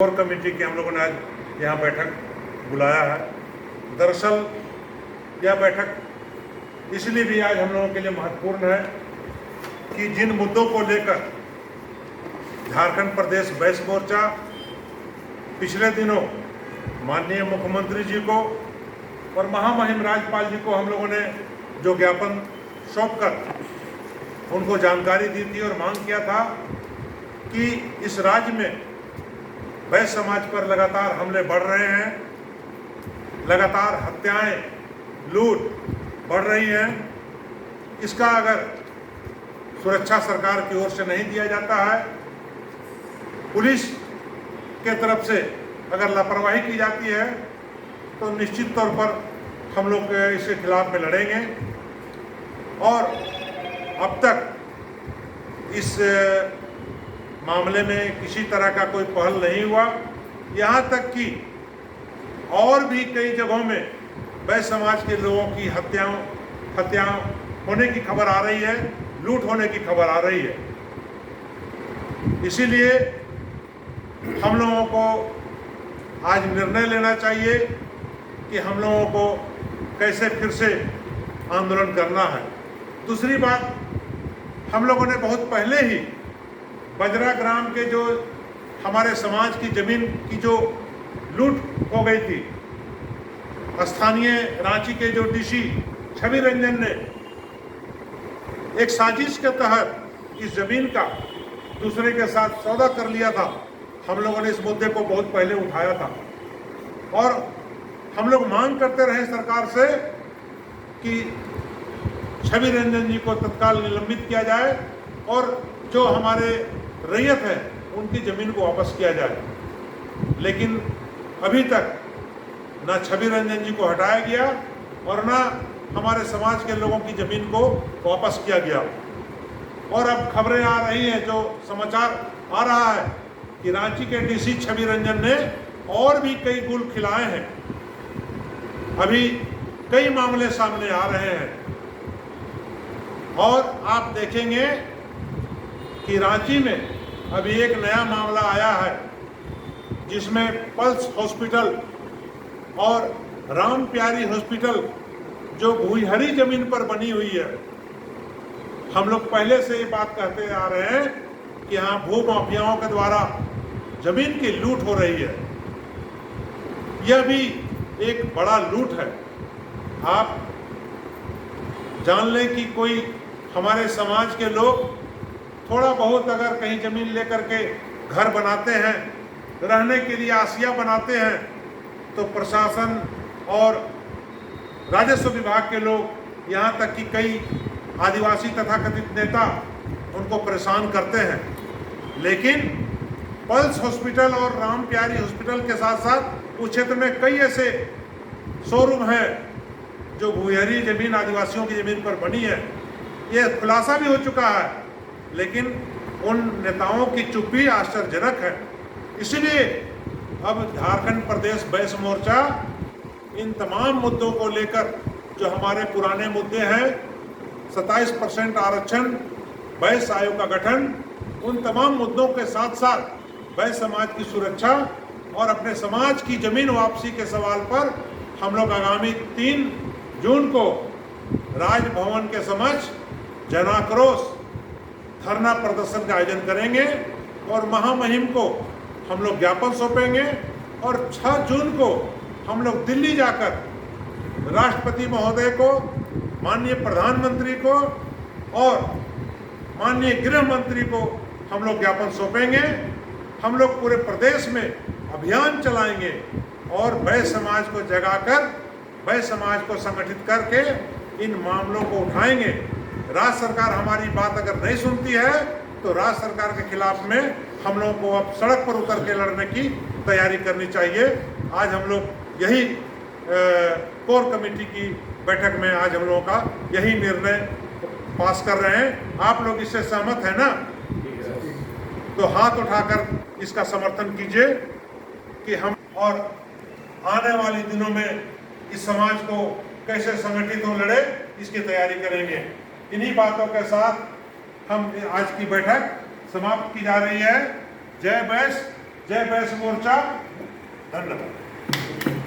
Core committee की हम लोगों ने आज यहाँ बैठक बुलाया है। दरअसल यह बैठक इसलिए भी आज हम लोगों के लिए महत्वपूर्ण है कि जिन मुद्दों को लेकर झारखंड प्रदेश बैस मोर्चा पिछले दिनों माननीय मुख्यमंत्री जी को और महामहिम राज्यपाल जी को हम लोगों ने जो ज्ञापन सौंपकर उनको जानकारी दी थी और मांग किया था कि इस राज्य में बैस समाज पर लगातार हमले बढ़ रहे हैं, लगातार हत्याएं, लूट बढ़ रही हैं। इसका अगर सुरक्षा सरकार की ओर से नहीं दिया जाता है, पुलिस के तरफ से अगर लापरवाही की जाती है, तो निश्चित तौर पर हम लोग इसके खिलाफ में लड़ेंगे। और अब तक इस मामले में किसी तरह का कोई पहल नहीं हुआ। यहाँ तक कि और भी कई जगहों में बैस समाज के लोगों की हत्याएं होने की खबर आ रही है, लूट होने की खबर आ रही है। इसीलिए हम लोगों को आज निर्णय लेना चाहिए कि हम लोगों को कैसे फिर से आंदोलन करना है। दूसरी बात, हम लोगों ने बहुत पहले ही बजरा ग्राम के जो हमारे समाज की जमीन की जो लूट हो गई थी, स्थानीय रांची के जो डीसी छवि रंजन ने एक साजिश के तहत इस जमीन का दूसरे के साथ सौदा कर लिया था। हम लोगों ने इस मुद्दे को बहुत पहले उठाया था और हम लोग मांग करते रहे सरकार से कि छवि रंजन जी को तत्काल निलंबित किया जाए और जो हमारे रैयत है उनकी ज़मीन को वापस किया जाए। लेकिन अभी तक ना छवि रंजन जी को हटाया गया और ना हमारे समाज के लोगों की ज़मीन को वापस किया गया। और अब खबरें आ रही हैं, जो समाचार आ रहा है कि रांची के डीसी छवि रंजन ने और भी कई गुल खिलाए हैं। अभी कई मामले सामने आ रहे हैं और आप देखेंगे कि रांची में अभी एक नया मामला आया है जिसमें पल्स हॉस्पिटल और राम प्यारी हॉस्पिटल जो भूईहरी जमीन पर बनी हुई है, हम लोग पहले से ये बात कहते आ रहे हैं कि यहाँ भू माफियाओं के द्वारा जमीन की लूट हो रही है। यह भी एक बड़ा लूट है। आप जान लें कि कोई हमारे समाज के लोग थोड़ा बहुत अगर कहीं ज़मीन लेकर के घर बनाते हैं, रहने के लिए आसिया बनाते हैं, तो प्रशासन और राजस्व विभाग के लोग, यहाँ तक कि कई आदिवासी तथाकथित नेता उनको परेशान करते हैं। लेकिन पल्स हॉस्पिटल और राम प्यारी हॉस्पिटल के साथ साथ उस क्षेत्र में कई ऐसे शोरूम हैं जो भूईहरी जमीन, आदिवासियों की ज़मीन पर बनी है। ये खुलासा भी हो चुका है, लेकिन उन नेताओं की चुप्पी आश्चर्यजनक है। इसलिए अब झारखंड प्रदेश बैस मोर्चा इन तमाम मुद्दों को लेकर, जो हमारे पुराने मुद्दे हैं, 27% आरक्षण, बैस आयोग का गठन, उन तमाम मुद्दों के साथ साथ बैस समाज की सुरक्षा और अपने समाज की जमीन वापसी के सवाल पर हम लोग आगामी 3 जून को राजभवन के समक्ष जनाक्रोश धरना प्रदर्शन का आयोजन करेंगे और महामहिम को हम लोग ज्ञापन सौंपेंगे और 6 जून को हम लोग दिल्ली जाकर राष्ट्रपति महोदय को, माननीय प्रधानमंत्री को और माननीय गृह मंत्री को हम लोग ज्ञापन सौंपेंगे। हम लोग पूरे प्रदेश में अभियान चलाएंगे और बैस समाज को जगाकर, बैस समाज को संगठित करके इन मामलों को उठाएंगे। राज्य सरकार हमारी बात अगर नहीं सुनती है तो राज्य सरकार के खिलाफ में हम लोगों को अब सड़क पर उतर के लड़ने की तैयारी करनी चाहिए। आज हम लोग यही कोर कमेटी की बैठक में आज हम लोगों का यही निर्णय पास कर रहे हैं। आप लोग इससे सहमत हैं ना? तो हाथ उठाकर इसका समर्थन कीजिए कि हम और आने वाले दिनों में इस समाज को कैसे संगठित हो लड़े, इसकी तैयारी करेंगे। इन्हीं बातों के साथ हम आज की बैठक समाप्त की जा रही है। जय बैस, जय बैस मोर्चा। धन्यवाद।